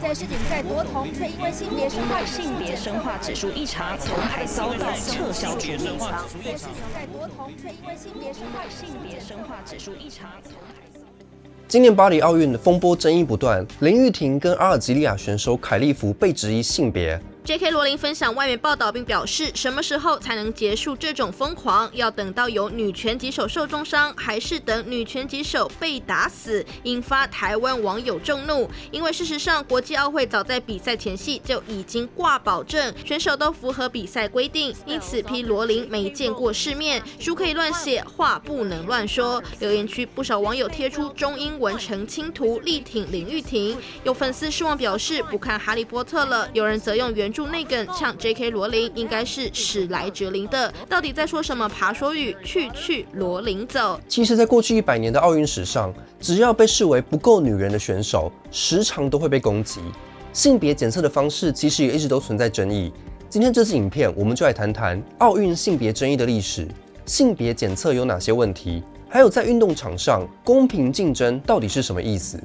在世锦赛夺铜，却因为性别生化指数异常，铜牌遭到撤销处理。在世锦赛夺铜，却因为性别生化指数异常。今年巴黎奥运风波争议不断，林玉婷跟阿尔及利亚选手凯利夫被质疑性别。J.K. 罗琳分享外媒报道，并表示，什么时候才能结束这种疯狂？要等到有女拳击手受重伤，还是等女拳击手被打死？引发台湾网友众怒。因为事实上，国际奥会早在比赛前夕就已经挂保证，选手都符合比赛规定，因此批罗琳没见过世面，书可以乱写，话不能乱说。留言区不少网友贴出中英文澄清图，力挺林玉婷。有粉丝失望表示不看哈利波特了，有人则用原著内梗呛 J.K. 罗琳应该是史莱哲林的，到底在说什么爬说语？去罗琳走。其实，在过去100年的奥运史上，只要被视为不够女人的选手，时常都会被攻击。性别检测的方式其实也一直都存在争议。今天这支影片，我们就来谈谈奥运性别争议的历史，性别检测有哪些问题，还有在运动场上公平竞争到底是什么意思。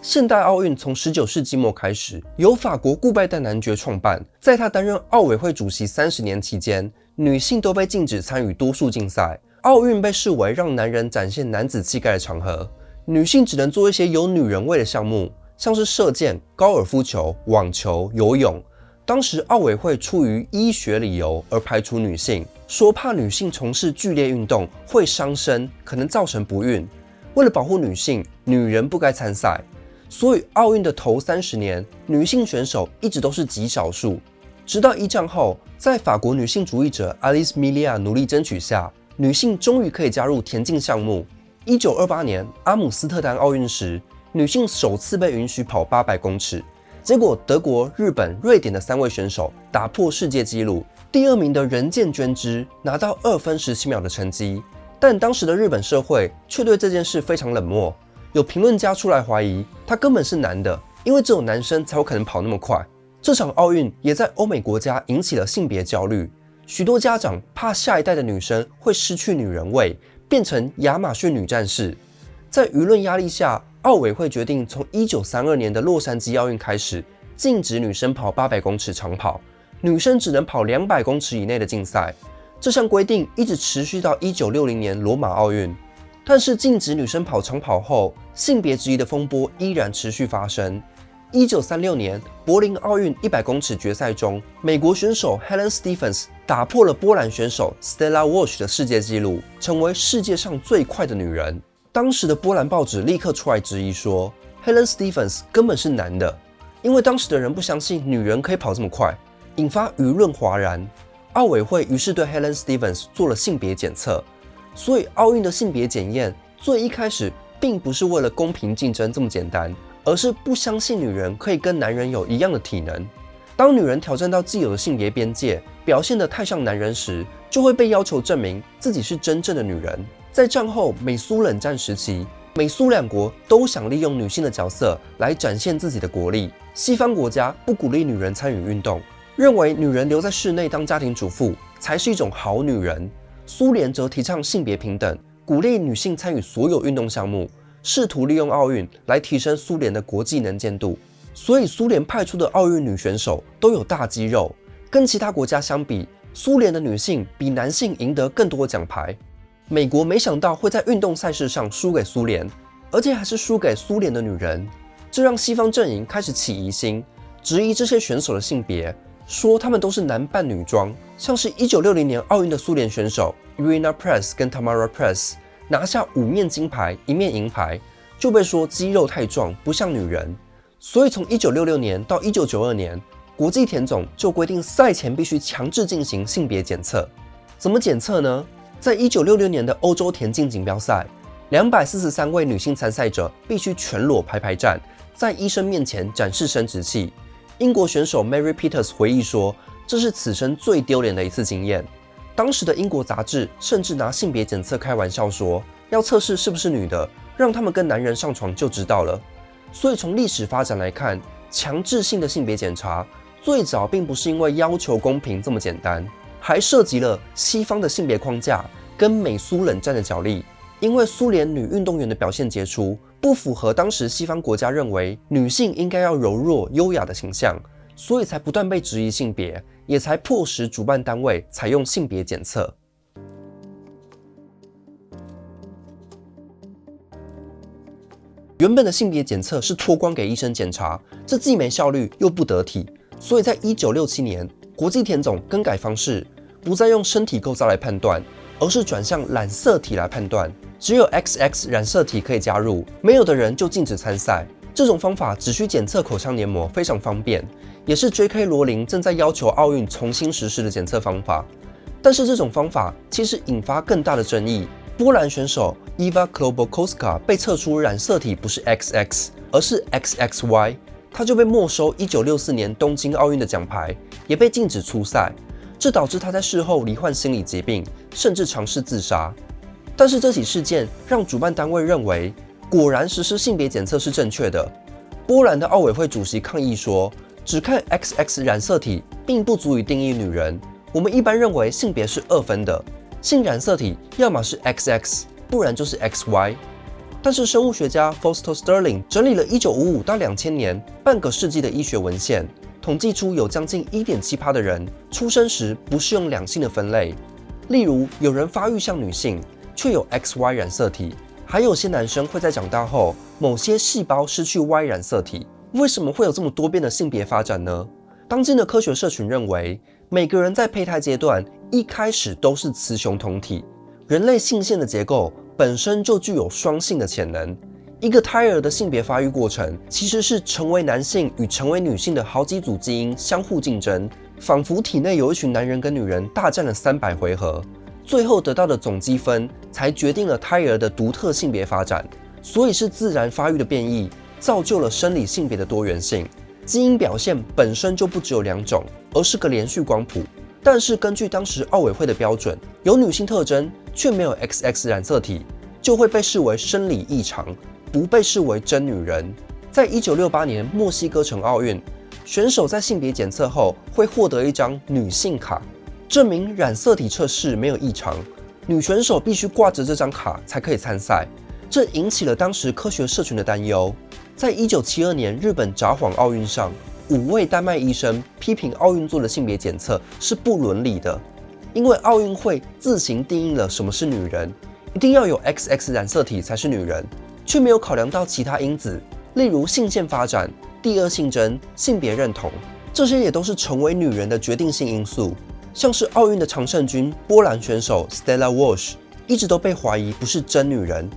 现代奥运从19世纪末开始，由法国顾拜旦男爵创办。在他担任奥委会主席30年期间，女性都被禁止参与多数竞赛。奥运被视为让男人展现男子气概的场合，女性只能做一些有女人味的项目，像是射箭、高尔夫球、网球、游泳。当时奥委会出于医学理由而排除女性，说怕女性从事剧烈运动会伤身，可能造成不孕。为了保护女性，女人不该参赛。所以奥运的头30年，女性选手一直都是极少数。直到一战后，在法国女性主义者 Alice Milia 努力争取下，女性终于可以加入田径项目。1928年阿姆斯特丹奥运时，女性首次被允许跑800公尺。结果德国、日本、瑞典的3位选手打破世界纪录。第2名的人见捐之拿到2分17秒的成绩，但当时的日本社会却对这件事非常冷漠。有评论家出来怀疑他根本是男的，因为只有男生才有可能跑那么快。这场奥运也在欧美国家引起了性别焦虑，许多家长怕下一代的女生会失去女人味，变成亚马逊女战士。在舆论压力下，奥委会决定从1932年的洛杉矶奥运开始，禁止女生跑800公尺长跑，女生只能跑200公尺以内的竞赛。这项规定一直持续到1960年罗马奥运。但是禁止女生跑长跑后，性别质疑的风波依然持续发生。1936年柏林奥运100公尺决赛中，美国选手 Helen Stephens 打破了波兰选手 Stella Walsh 的世界纪录，成为世界上最快的女人。当时的波兰报纸立刻出来质疑说 Helen Stephens 根本是男的，因为当时的人不相信女人可以跑这么快，引发舆论哗然。奥委会于是对 Helen Stephens 做了性别检测。所以奥运的性别检验最一开始并不是为了公平竞争这么简单，而是不相信女人可以跟男人有一样的体能。当女人挑战到既有的性别边界，表现得太像男人时，就会被要求证明自己是真正的女人。在战后美苏冷战时期，美苏两国都想利用女性的角色来展现自己的国力。西方国家不鼓励女人参与运动，认为女人留在室内当家庭主妇才是一种好女人。苏联则提倡性别平等，鼓励女性参与所有运动项目，试图利用奥运来提升苏联的国际能见度。所以苏联派出的奥运女选手都有大肌肉，跟其他国家相比，苏联的女性比男性赢得更多奖牌。美国没想到会在运动赛事上输给苏联，而且还是输给苏联的女人，这让西方阵营开始起疑心，质疑这些选手的性别，说他们都是男扮女装。像是1960年奥运的苏联选手 Irina Press 跟 Tamara Press 拿下5面金牌1面银牌，就被说肌肉太壮不像女人。所以从1966年到1992年，国际田总就规定赛前必须强制进行性别检测。怎么检测呢？在1966年的欧洲田径锦标赛，243位女性参赛者必须全裸排站，在医生面前展示生殖器。英国选手 Mary Peters 回忆说，这是此生最丢脸的一次经验。当时的英国杂志甚至拿性别检测开玩笑说，要测试是不是女的，让他们跟男人上床就知道了。所以从历史发展来看，强制性的性别检查最早并不是因为要求公平这么简单，还涉及了西方的性别框架跟美苏冷战的角力。因为苏联女运动员的表现杰出，不符合当时西方国家认为女性应该要柔弱优雅的形象，所以才不断被质疑性别，也才迫使主办单位采用性别检测。原本的性别检测是脱光给医生检查，这既没效率又不得体，所以在1967年，国际田总更改方式，不再用身体构造来判断，而是转向染色体来判断。只有 XX 染色体可以加入，没有的人就禁止参赛。这种方法只需检测口腔黏膜，非常方便，也是 J.K. 罗琳正在要求奥运重新实施的检测方法。但是这种方法其实引发更大的争议。波兰选手 Ewa Klobokowska 被测出染色体不是 XX， 而是 XXY， 他就被没收1964年东京奥运的奖牌，也被禁止出赛。这导致他在事后罹患心理疾病，甚至尝试自杀。但是这起事件让主办单位认为，果然实施性别检测是正确的。波兰的奥委会主席抗议说，只看 XX 染色体并不足以定义女人。我们一般认为性别是二分的，性染色体要么是 XX， 不然就是 XY。但是生物学家 Fausto Sterling 整理了1955到2000年半个世纪的医学文献，统计出有将近 1.7% 的人出生时不是用两性的分类。例如，有人发育像女性，却有 XY 染色体，还有些男生会在长大后，某些细胞失去 Y 染色体。为什么会有这么多变的性别发展呢？当今的科学社群认为，每个人在胚胎阶段一开始都是雌雄同体，人类性腺的结构本身就具有双性的潜能。一个胎儿的性别发育过程，其实是成为男性与成为女性的好几组基因相互竞争，仿佛体内有一群男人跟女人大战了300回合，最后得到的总积分才决定了胎儿的独特性别发展。所以是自然发育的变异，造就了生理性别的多元性。基因表现本身就不只有2种，而是个连续光谱。但是根据当时奥委会的标准，有女性特征却没有 XX 染色体，就会被视为生理异常，不被视为真女人。在1968年墨西哥城奥运，选手在性别检测后会获得一张女性卡，证明染色体测试没有异常。女选手必须挂着这张卡才可以参赛，这引起了当时科学社群的担忧。在1972年日本札幌奥运上，5位丹麦医生批评奥运做的性别检测是不伦理的，因为奥运会自行定义了什么是女人，一定要有 XX 染色体才是女人，却没有考量到其他因子，例如性腺发展、第二性征、性别认同，这些也都是成为女人的决定性因素。像是奥运的常胜军波兰选手 Stella Walsh 一直都被怀疑不是真女人。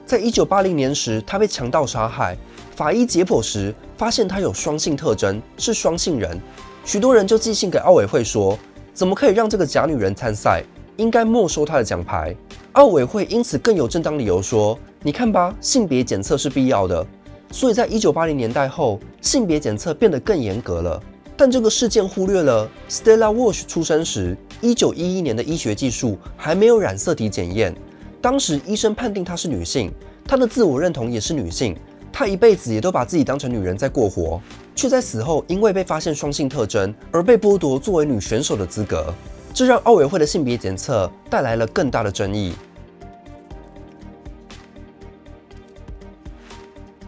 在1980年时，她被强盗杀害，法医解剖时发现她有双性特征，是双性人。许多人就寄信给奥委会说，怎么可以让这个假女人参赛，应该没收她的奖牌。奥委会因此更有正当理由说，你看吧，性别检测是必要的。所以在1980年代后，性别检测变得更严格了。但这个事件忽略了 Stella Walsh 出生时1911年的医学技术还没有染色体检验，当时医生判定她是女性，她的自我认同也是女性，她一辈子也都把自己当成女人在过活，却在死后因为被发现双性特征而被剥夺作为女选手的资格，这让奥委会的性别检测带来了更大的争议。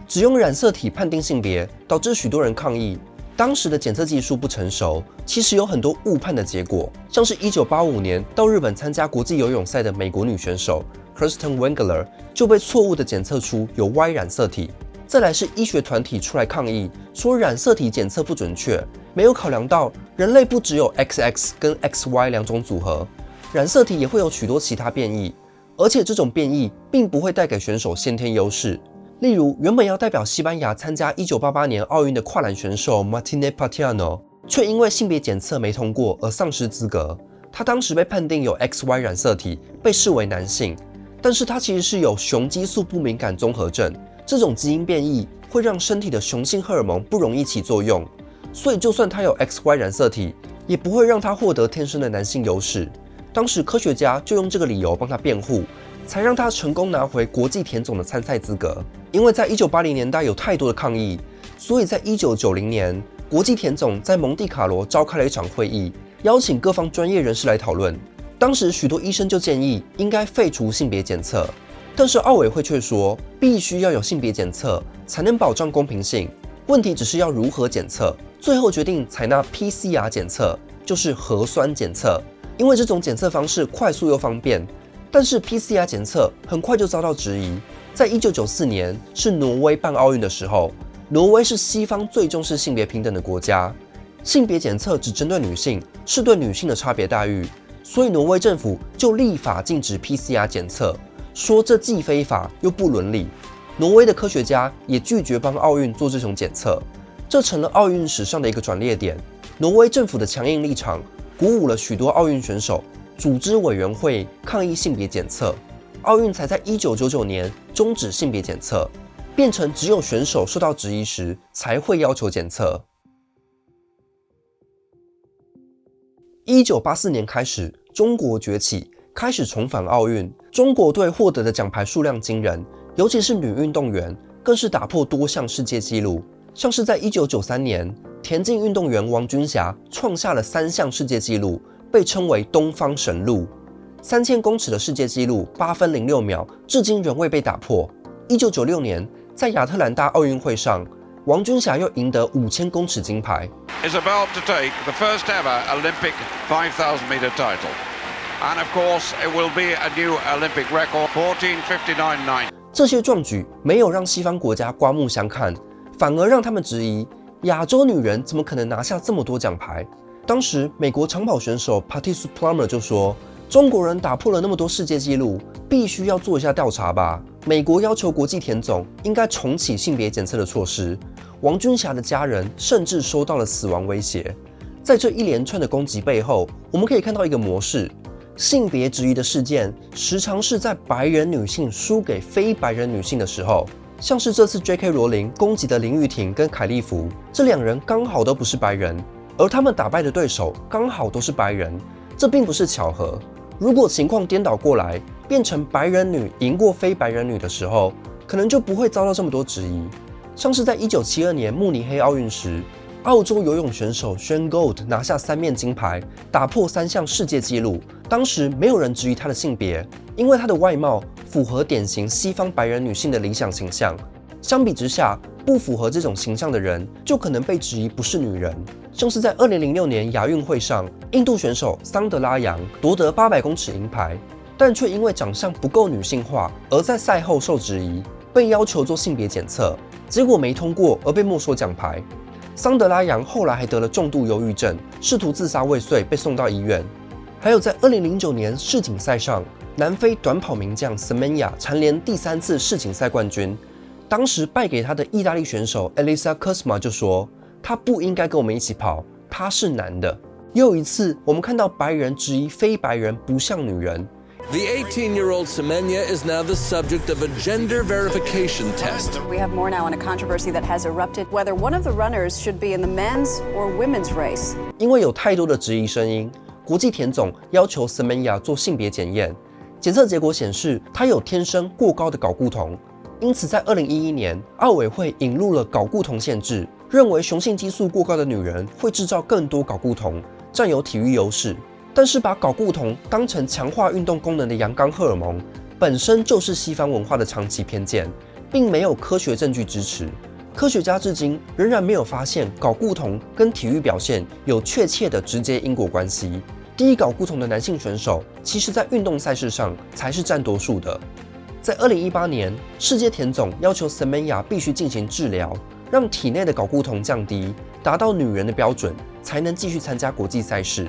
只用染色体判定性别，导致许多人抗议。当时的检测技术不成熟，其实有很多误判的结果，像是1985年到日本参加国际游泳赛的美国女选手 Kirsten Wengler 就被错误的检测出有 Y 染色体。再来是医学团体出来抗议，说染色体检测不准确，没有考量到人类不只有 XX 跟 XY 2种组合，染色体也会有许多其他变异，而且这种变异并不会带给选手先天优势。例如，原本要代表西班牙参加1988年奥运的跨栏选手 Martine Patiano， 却因为性别检测没通过而丧失资格。他当时被判定有 XY 染色体，被视为男性，但是他其实是有雄激素不敏感综合症，这种基因变异会让身体的雄性荷尔蒙不容易起作用，所以就算他有 XY 染色体，也不会让他获得天生的男性优势。当时科学家就用这个理由帮他辩护，才让他成功拿回国际田总的参赛资格。因为在1980年代有太多的抗议，所以在1990年，国际田总在蒙地卡罗召开了一场会议，邀请各方专业人士来讨论。当时许多医生就建议应该废除性别检测，但是奥委会却说，必须要有性别检测才能保障公平性。问题只是要如何检测，最后决定采纳 PCR 检测，就是核酸检测，因为这种检测方式快速又方便。但是 PCR 检测很快就遭到质疑。在1994年是挪威办奥运的时候，挪威是西方最重视性别平等的国家，性别检测只针对女性，是对女性的差别待遇，所以挪威政府就立法禁止 PCR 检测，说这既非法又不伦理。挪威的科学家也拒绝帮奥运做这种检测，这成了奥运史上的一个转捩点。挪威政府的强硬立场鼓舞了许多奥运选手组织委员会抗议性别检测，奥运才在1999年终止性别检测，变成只有选手受到质疑时才会要求检测。1984年开始，中国崛起，开始重返奥运。中国队获得的奖牌数量惊人，尤其是女运动员，更是打破多项世界纪录。像是在1993年，田径运动员王君霞创下了3项世界纪录，被称为东方神鹿。3000公尺的世界纪录8分06秒，至今仍未被打破。1996年，在亚特兰大奥运会上，王君霞又赢得5000公尺金牌。Is about to take the first ever Olympic 5,000 meter title. And of course, it will be a new Olympic record, 14:59.9. 这些壮举没有让西方国家刮目相看，反而让他们质疑亚洲女人怎么可能拿下这么多奖牌。当时，美国长跑选手 Patrice Plummer 就说：“中国人打破了那么多世界纪录，必须要做一下调查吧。”美国要求国际田总应该重启性别检测的措施。王君霞的家人甚至收到了死亡威胁。在这一连串的攻击背后，我们可以看到一个模式：性别质疑的事件时常是在白人女性输给非白人女性的时候，像是这次 J.K. 罗琳攻击的林玉婷跟凯利芙，这2人刚好都不是白人，而他们打败的对手刚好都是白人，这并不是巧合。如果情况颠倒过来，变成白人女赢过非白人女的时候，可能就不会遭到这么多质疑。像是在1972年慕尼黑奥运时，澳洲游泳选手 Shane Gould 拿下3面金牌，打破3项世界纪录。当时没有人质疑她的性别，因为她的外貌符合典型西方白人女性的理想形象。相比之下，不符合这种形象的人就可能被质疑不是女人。像是在2006年亚运会上，印度选手桑德拉扬夺得800公尺银牌，但却因为长相不够女性化，而在赛后受质疑，被要求做性别检测，结果没通过而被没收奖牌。桑德拉扬后来还得了重度忧郁症，试图自杀未遂，被送到医院。还有在2009年世锦赛上，南非短跑名将 Semenya 蝉连第3次世锦赛冠军，当时败给他的意大利选手 Elisa Kursma 就说：“他不应该跟我们一起跑，他是男的。”又一次，我们看到白人质疑非白人不像女人。The 18-year-old Semenya is now the subject of a gender verification test. We have more now on a controversy that has erupted whether one of the runners should be in the men's or women's race. 因为有太多的质疑声音，国际田总要求 Semenya 做性别检验，检测结果显示她有天生过高的睾固酮，因此在2011年，奥委会引入了睾固酮限制，认为雄性激素过高的女人会制造更多睾固酮，占有体育优势。但是把睾固酮当成强化运动功能的阳刚荷尔蒙，本身就是西方文化的长期偏见，并没有科学证据支持。科学家至今仍然没有发现睾固酮跟体育表现有确切的直接因果关系。低睾固酮的男性选手，其实在运动赛事上才是占多数的。在2018年，世界田总要求 Semenya 必须进行治疗，让体内的睾固酮降低，达到女人的标准，才能继续参加国际赛事。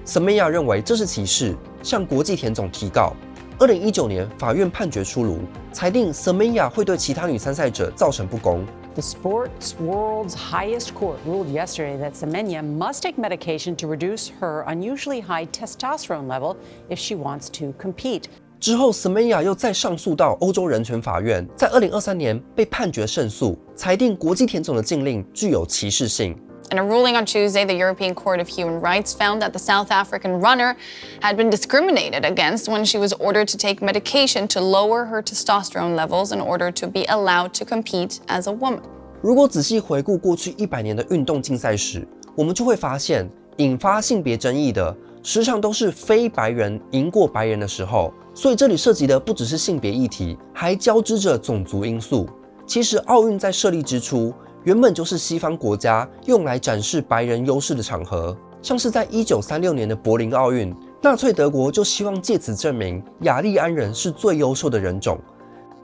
Semenya 认为这是歧视，向国际田总提告。2019年，法院判决出炉，裁定 Semenya 会对其他女参赛者造成不公。The sports world's highest court ruled yesterday that Semenya must take medication to reduce her unusually high testosterone level if she wants to compete. 之后 Semenya 又再上诉到欧洲人权法院，在2023年被判决胜诉，裁定国际田总的禁令具有歧视性。In a ruling on Tuesday, the European Court of Human Rights found that the South African runner had been discriminated against when she was ordered to take medication to lower her testosterone levels in order to be allowed to compete as a woman. 如果仔细回顾过去100年的运动竞赛史，我们就会发现，引发性别争议的时常都是非白人赢过白人的时候，所以这里涉及的不只是性别议题，还交织着种族因素。其实奥运在设立之初，原本就是西方国家用来展示白人优势的场合，像是在1936年的柏林奥运，纳粹德国就希望借此证明雅利安人是最优秀的人种。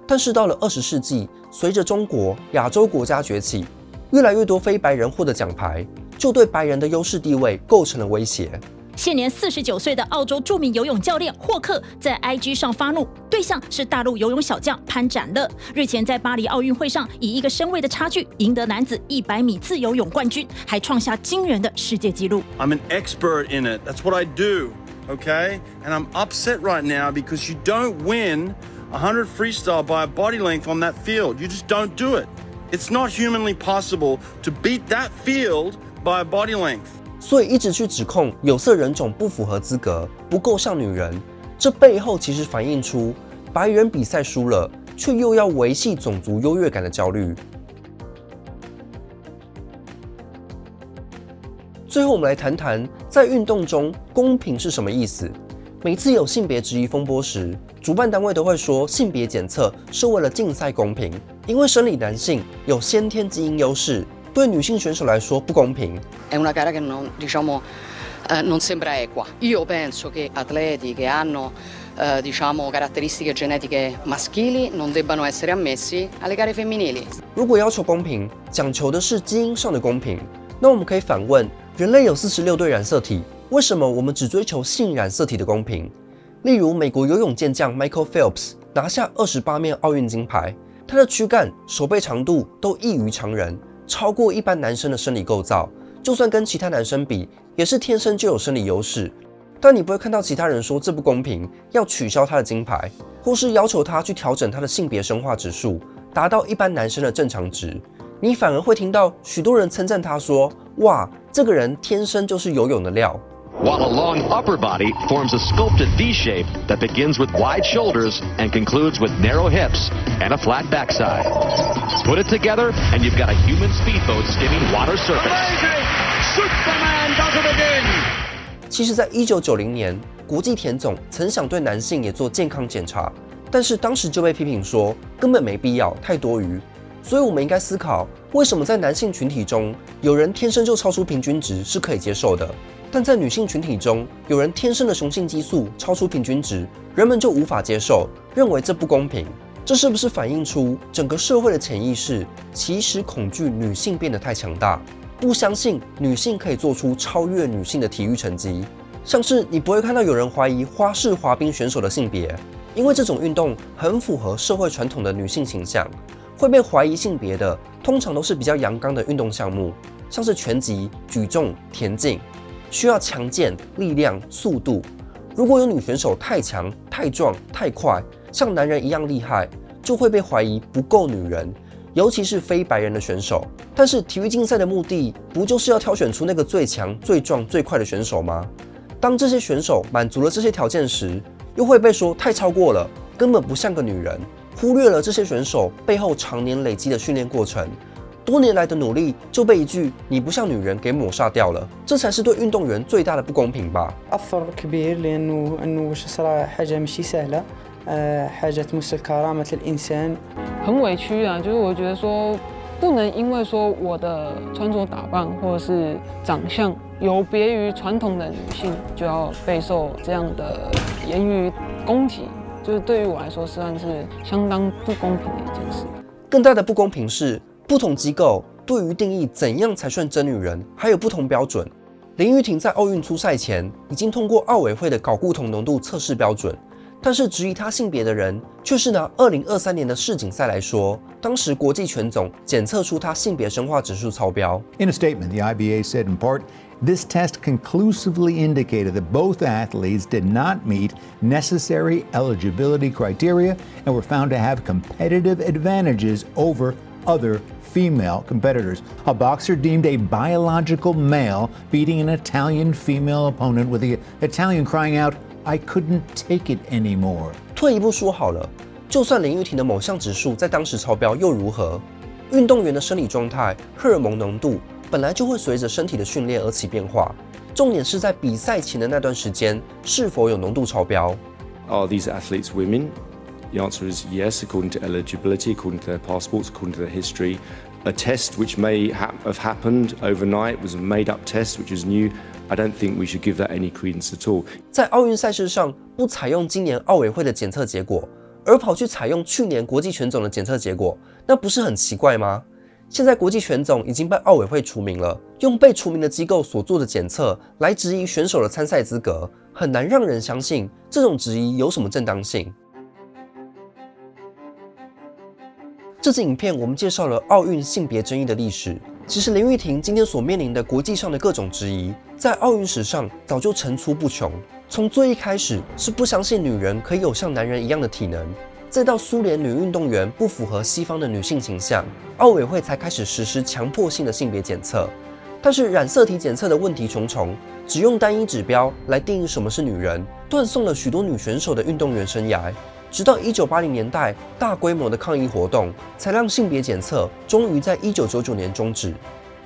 但是到了20世纪，随着中国、亚洲国家崛起，越来越多非白人获得奖牌，就对白人的优势地位构成了威胁。现年49岁的澳洲著名游泳教练霍克在 IG 上发怒，对象是大陆游泳小将潘展乐。日前在巴黎奥运会上，以1个身位的差距赢得男子100米自由泳冠军，还创下惊人的世界纪录。I'm an expert in it. That's what I do. Okay? And I'm upset right now because you don't win 100 freestyle by a body length on that field. You just don't do it. It's not humanly possible to beat that field by a body length. 所以一直去指控有色人种不符合资格，不够像女人，这背后其实反映出白人比赛输了，却又要维系种族优越感的焦虑。最后我们来谈谈，在运动中公平是什么意思？每次有性别质疑风波时，主办单位都会说性别检测是为了竞赛公平，因为生理男性有先天基因优势，对女性选手来说不公平。È una gara che non, diciamo, non sembra equa. Io penso che atleti che hanno diciamo caratteristiche genetiche maschili non debbano essere ammessi alle gare femminili. 如果要求公平，讲求的是基因上的公平，那我们可以反问：人类有46对染色体，为什么我们只追求性染色体的公平？例如，美国游泳健将 Michael Phelps 拿下28面奥运金牌，他的躯干、手背长度都异于常人，超过一般男生的生理构造。就算跟其他男生比，也是天生就有生理优势。但你不会看到其他人说这不公平，要取消他的金牌，或是要求他去调整他的性别生化指数，达到一般男生的正常值。你反而会听到许多人称赞他说：“哇，这个人天生就是游泳的料。” While a long upper body forms a sculpted V shape that begins with wide shoulders and concludes with narrow hips and a flat backside. Put it together and you've got a human speedboat skimming water surface. Amazing! Superman does it again! 其实，在1990年，国际田总曾想对男性也做健康检查，但是当时就被批评说根本没必要，太多余。所以，我们应该思考，为什么在男性群体中，有人天生就超出平均值是可以接受的？但在女性群体中，有人天生的雄性激素超出平均值，人们就无法接受，认为这不公平。这是不是反映出整个社会的潜意识其实恐惧女性变得太强大，不相信女性可以做出超越女性的体育成绩？像是你不会看到有人怀疑花式滑冰选手的性别，因为这种运动很符合社会传统的女性形象。会被怀疑性别的，通常都是比较阳刚的运动项目，像是拳击、举重、田径。需要强健、力量、速度。如果有女选手太强、太壮、太快，像男人一样厉害，就会被怀疑不够女人，尤其是非白人的选手。但是体育竞赛的目的，不就是要挑选出那个最强、最壮、最快的选手吗？当这些选手满足了这些条件时，又会被说太超过了，根本不像个女人，忽略了这些选手背后常年累积的训练过程。多年来的努力就被一句“你不像女人”给抹杀掉了，这才是对运动员最大的不公平吧。أثر كبير لأنه وش صراحة حاجة مش سهلة حاجة تمس كرامة الإنسان。很委屈啊，就是我觉得说不能因为说我的穿着打扮或者是长相有别于传统的女性，就要备受这样的言语攻击，就是对于我来说实在是相当不公平的一件事。更大的不公平是，不同机构对于定义怎样才算真女人还有不同标准。林玉婷在奥运初赛前已经通过奥委会的睾固酮浓度测试标准，但是质疑她性别的人却是拿2023年的世锦赛来说，当时国际拳总检测出她性别生化指数超标。In a statement, the IBA said in part, this test conclusively indicated that both athletes did not meet necessary eligibility criteria and were found to have competitive advantages over other female competitors. A boxer deemed a biological male beating an Italian female opponent with the Italian crying out, I couldn't take it anymore. 退一步说好了，就算林玉婷的某项指数在当时超标又如何？运动员的生理状态、荷尔蒙浓度本来就会随着身体的训练而起变化，重点是在比赛前的那段时间是否有浓度超标。Are these athletes women? The answer is yes, according to eligibility, according to their passports, according to their history. A test which may have happened overnight was a made-up test, which is new. I don't think we should give that any credence at all. 在奥运赛事上不采用今年奥委会的检测结果，而跑去采用去年国际拳总的检测结果，那不是很奇怪吗？现在国际拳总已经被奥委会除名了，用被除名的机构所做的检测来质疑选手的参赛资格，很难让人相信这种质疑有什么正当性。这支影片我们介绍了奥运性别争议的历史。其实林玉婷今天所面临的国际上的各种质疑，在奥运史上早就层出不穷。从最一开始是不相信女人可以有像男人一样的体能，再到苏联女运动员不符合西方的女性形象，奥委会才开始实施强迫性的性别检测。但是染色体检测的问题重重，只用单一指标来定义什么是女人，断送了许多女选手的运动员生涯。直到1980年代，大规模的抗议活动才让性别检测终于在1999年终止。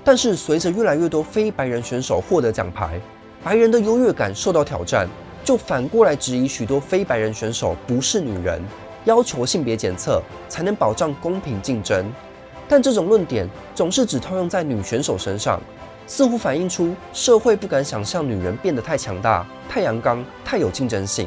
但是随着越来越多非白人选手获得奖牌，白人的优越感受到挑战，就反过来质疑许多非白人选手不是女人，要求性别检测才能保障公平竞争。但这种论点总是只套用在女选手身上，似乎反映出社会不敢想象女人变得太强大、太阳刚、太有竞争性。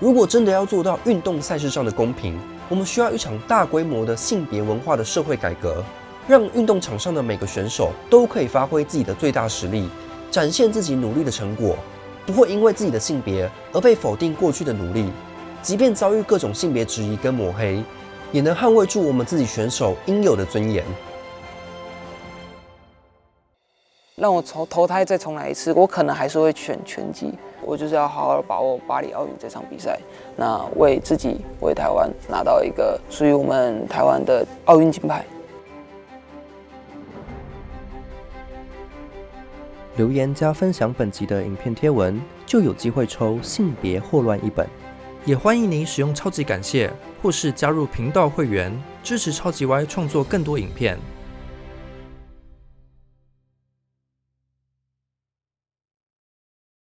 如果真的要做到运动赛事上的公平，我们需要一场大规模的性别文化的社会改革，让运动场上的每个选手都可以发挥自己的最大实力，展现自己努力的成果，不会因为自己的性别而被否定过去的努力。即便遭遇各种性别质疑跟抹黑，也能捍卫住我们自己选手应有的尊严。让我投胎再重来一次，我可能还是会选拳击。我就是要好好把握巴黎奥运这场比赛，那为自己、为台湾拿到一个属于我们台湾的奥运金牌。留言加分享本集的影片贴文，就有机会抽《性别霍乱》一本。也欢迎您使用超级感谢或是加入频道会员，支持超级 Y 创作更多影片。